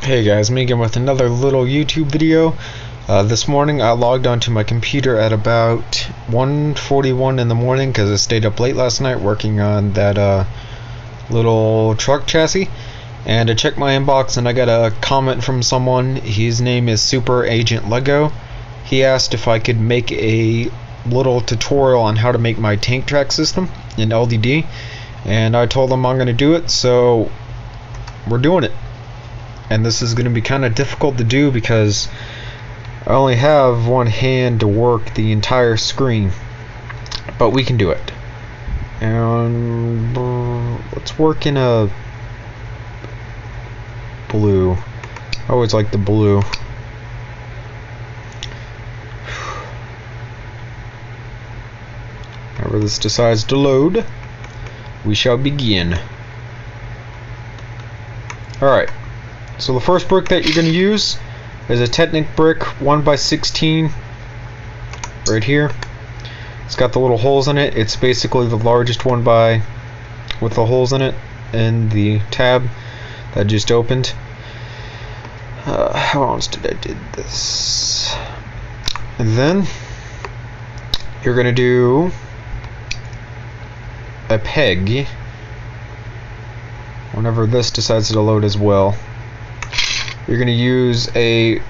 Hey guys, me again with another little YouTube video. This morning I logged onto my computer at about 1:41 in the morning because I stayed up late last night working on that little truck chassis, and I checked my inbox and I got a comment from someone. His name is Super Agent Lego. He asked if I could make a little tutorial on how to make my tank track system in LDD, and I told him I'm going to do it, so we're doing it. And this is going to be kind of difficult to do because I only have one hand to work the entire screen, but we can do it. And let's work in a blue. I always like the blue. Whenever this decides to load, we shall begin. Alright. So the first brick that you're going to use is a Technic brick 1x16 right here. It's got the little holes in it. It's basically the largest one with the holes in it and the tab that just opened. How else did I did this? And then you're going to do a peg whenever this decides to load as well. You're going to use a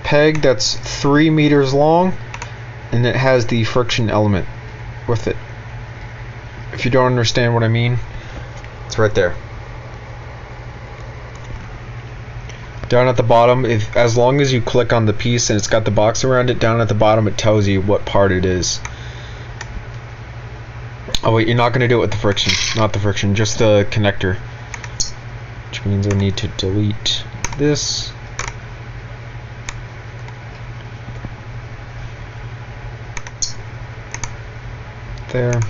peg that's 3 meters long, and it has the friction element with it. If you don't understand what I mean, it's right there. Down at the bottom, as long as you click on the piece and it's got the box around it, down at the bottom it tells you what part it is. Oh wait, you're not going to do it with the friction. Not the friction, just the connector. Which means I need to delete this. There. And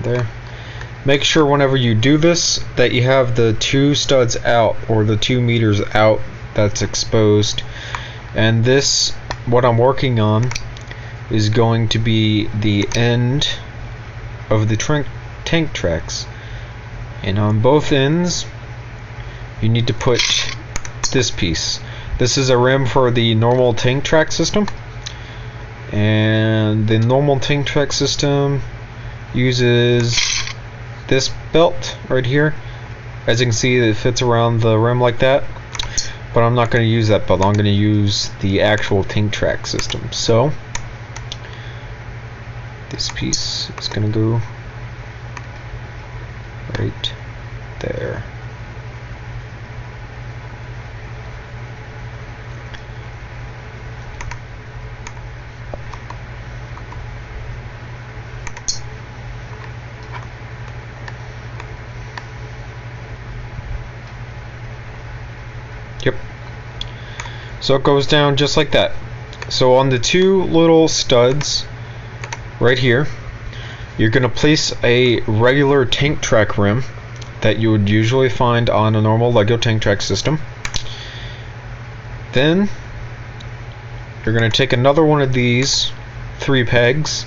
there. Make sure whenever you do this that you have the 2 studs out, or the 2 meters out that's exposed. And this, what I'm working on, is going to be the end of the tank tracks, and on both ends you need to put this piece. This is a rim for the normal tank track system, and the normal tank track system uses this belt right here. As you can see, it fits around the rim like that, but I'm not going to use that belt. I'm going to use the actual tank track system. So this piece is going to go right there. Yep. So it goes down just like that. So on the 2 little studs right here, you're going to place a regular tank track rim that you would usually find on a normal Lego tank track system. Then you're going to take another one of these 3 pegs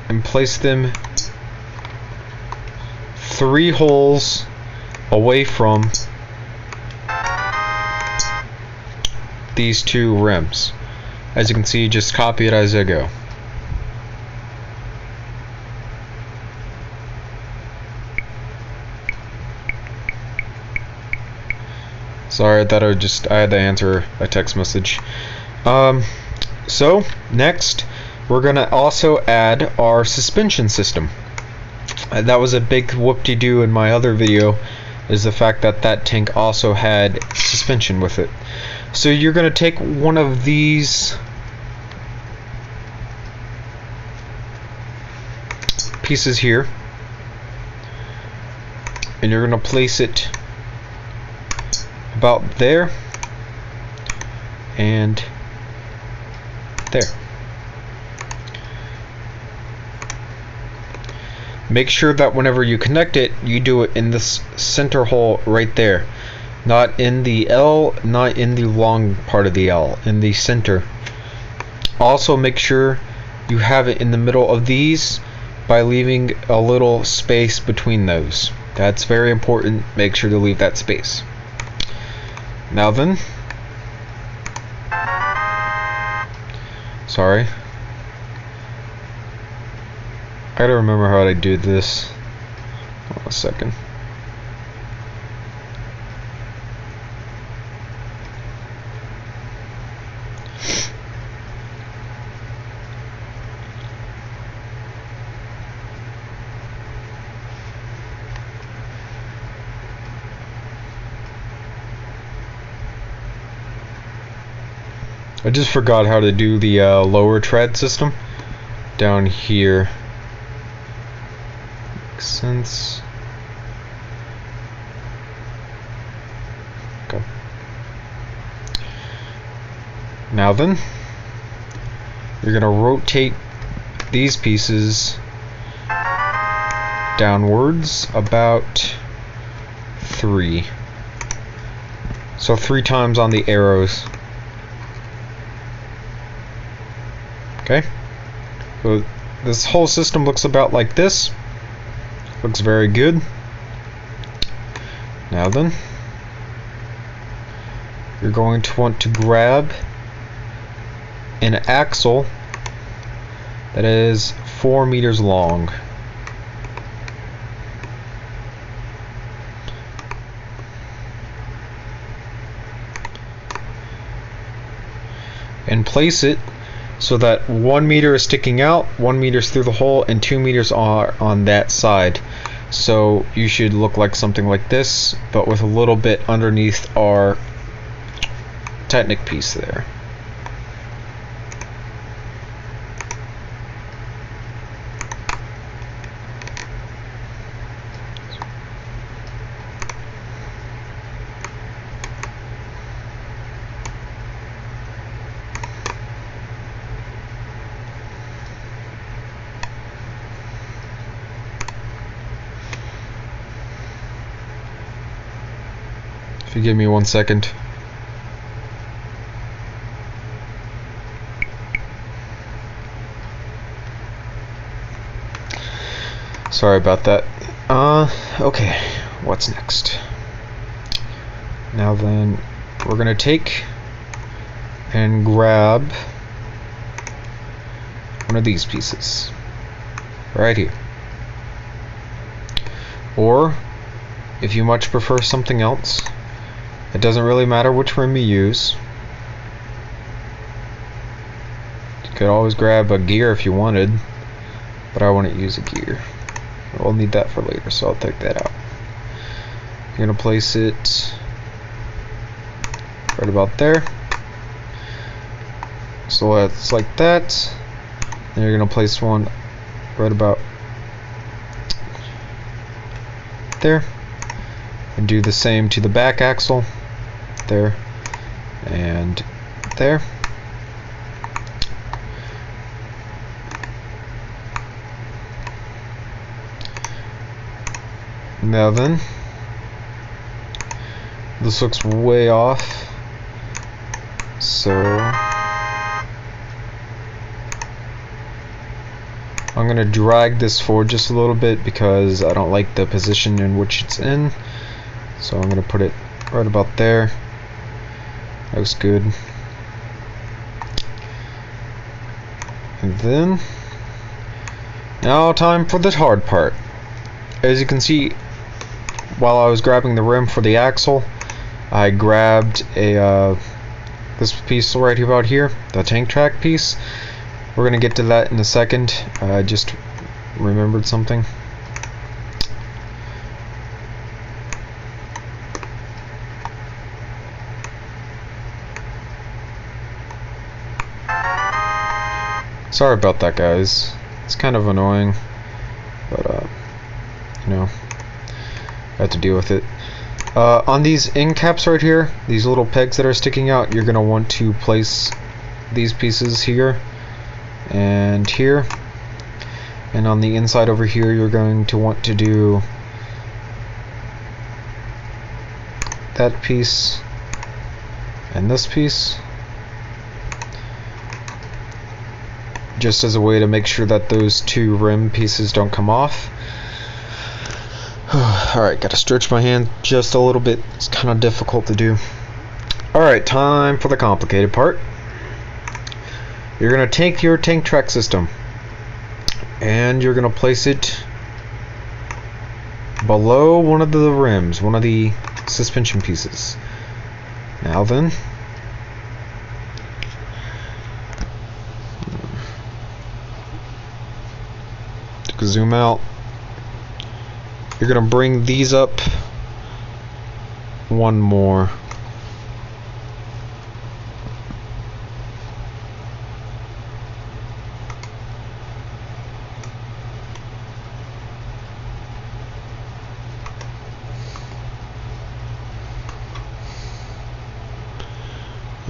and place them 3 holes away from these 2 rims. As you can see, just copy it as I go. Sorry, I thought I had to answer a text message. So next we're gonna also add our suspension system. That was a big whoop-de-doo in my other video, is the fact that that tank also had suspension with it. So you're gonna take one of these pieces here, and you're gonna place it about there and there. Make sure that whenever you connect it, you do it in this center hole right there. Not in the L, not in the long part of the L, in the center. Also make sure you have it in the middle of these by leaving a little space between those. That's very important. Make sure to leave that space. Now then, sorry, I gotta remember how to do this. Hold on a second. I just forgot how to do the lower tread system down here. Makes sense. Okay. Now then, you're gonna rotate these pieces downwards about 3. So 3 times on the arrows. Okay, so this whole system looks about like this. Looks very good. Now then, you're going to want to grab an axle that is 4 meters long. And place it so that 1 meter is sticking out, 1 meter is through the hole, and 2 meters are on that side. So you should look like something like this, but with a little bit underneath our Technic piece there. If you give me 1 second. Sorry about that. Okay, what's next? Now then, we're gonna take and grab one of these pieces right here. Or, if you much prefer something else, it doesn't really matter which rim you use. You could always grab a gear if you wanted, but I wouldn't use a gear. We'll need that for later, so I'll take that out. You're gonna place it right about there. So it's like that. Then you're gonna place one right about there. And do the same to the back axle. There. And there. Now then, this looks way off, so I'm going to drag this forward just a little bit because I don't like the position in which it's in. So I'm going to put it right about there. Looks good. And then, now time for the hard part. As you can see, while I was grabbing the rim for the axle, I grabbed a this piece right about here, the tank track piece. We're gonna get to that in a second. I just remembered something. Sorry about that, guys. It's kind of annoying, but you know, I have to deal with it. On these end caps right here, these little pegs that are sticking out, you're gonna want to place these pieces here and here, and on the inside over here you're going to want to do that piece and this piece. just as a way to make sure that those two rim pieces don't come off. Alright, gotta stretch my hand just a little bit. It's kind of difficult to do. Alright, time for the complicated part. You're gonna take your tank track system and you're gonna place it below one of the rims, one of the suspension pieces. Now then, zoom out. You're gonna bring these up one more.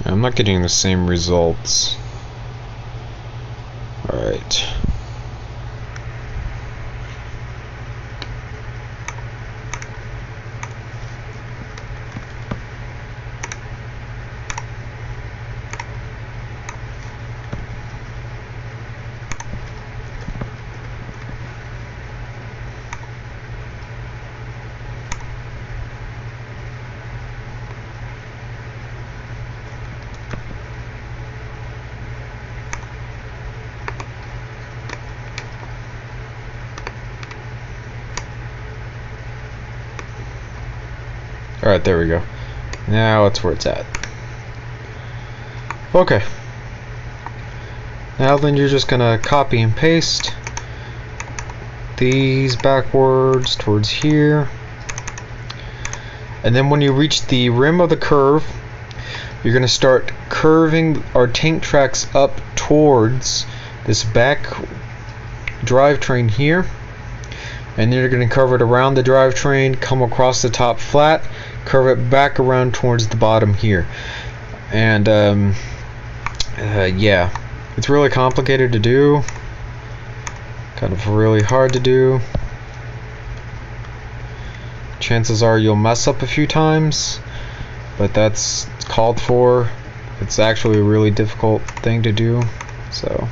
I'm not getting the same results. Alright. Alright, there we go. Now it's where it's at. Okay. Now then you're just gonna copy and paste these backwards towards here. And then when you reach the rim of the curve, you're gonna start curving our tank tracks up towards this back drivetrain here. And then you're going to curve it around the drivetrain, come across the top flat, curve it back around towards the bottom here. And yeah, it's really complicated to do, kind of really hard to do. Chances are you'll mess up a few times, but that's called for. It's actually a really difficult thing to do, so.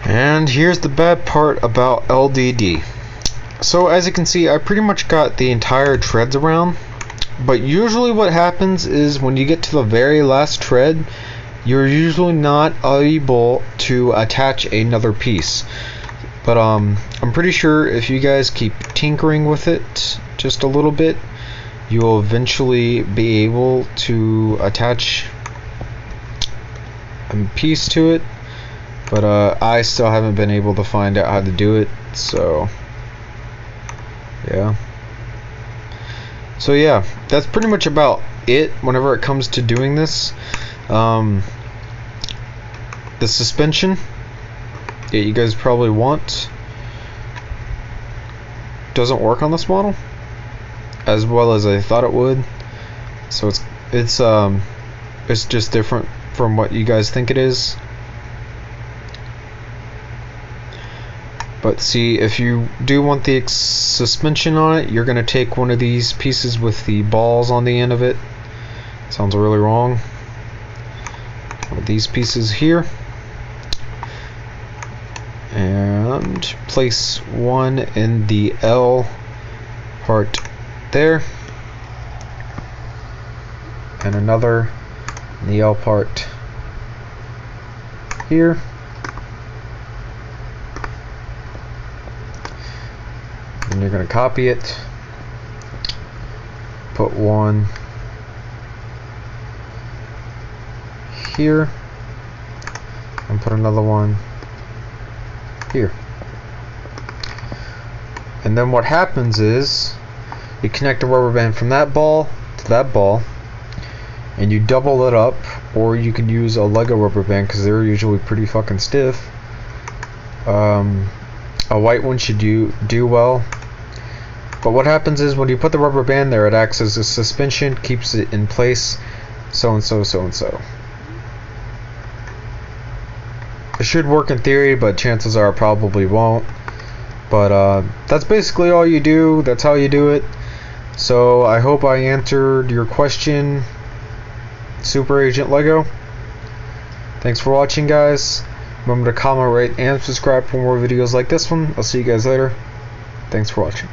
And here's the bad part about LDD. So as you can see, I pretty much got the entire treads around, But usually what happens is when you get to the very last tread, you're usually not able to attach another piece. But I'm pretty sure if you guys keep tinkering with it just a little bit, you'll eventually be able to attach a piece to it. But I still haven't been able to find out how to do it, so yeah. So yeah, that's pretty much about it whenever it comes to doing this. The suspension that you guys probably want doesn't work on this model as well as I thought it would. So it's just different from what you guys think it is. But see, if you do want the suspension on it, you're going to take one of these pieces with the balls on the end of it. Sounds really wrong. With these pieces here. And place one in the L part there. And another in the L part here. And you're going to copy it, put one here, and put another one here. And then what happens is you connect a rubber band from that ball to that ball, and you double it up, or you can use a Lego rubber band because they're usually pretty fucking stiff. A white one should do well. But what happens is when you put the rubber band there, it acts as a suspension, keeps it in place, so and so, so and so. It should work in theory, but chances are it probably won't. But that's basically all you do. That's how you do it. So I hope I answered your question, Super Agent Lego. Thanks for watching, guys. Remember to comment, rate, and subscribe for more videos like this one. I'll see you guys later. Thanks for watching.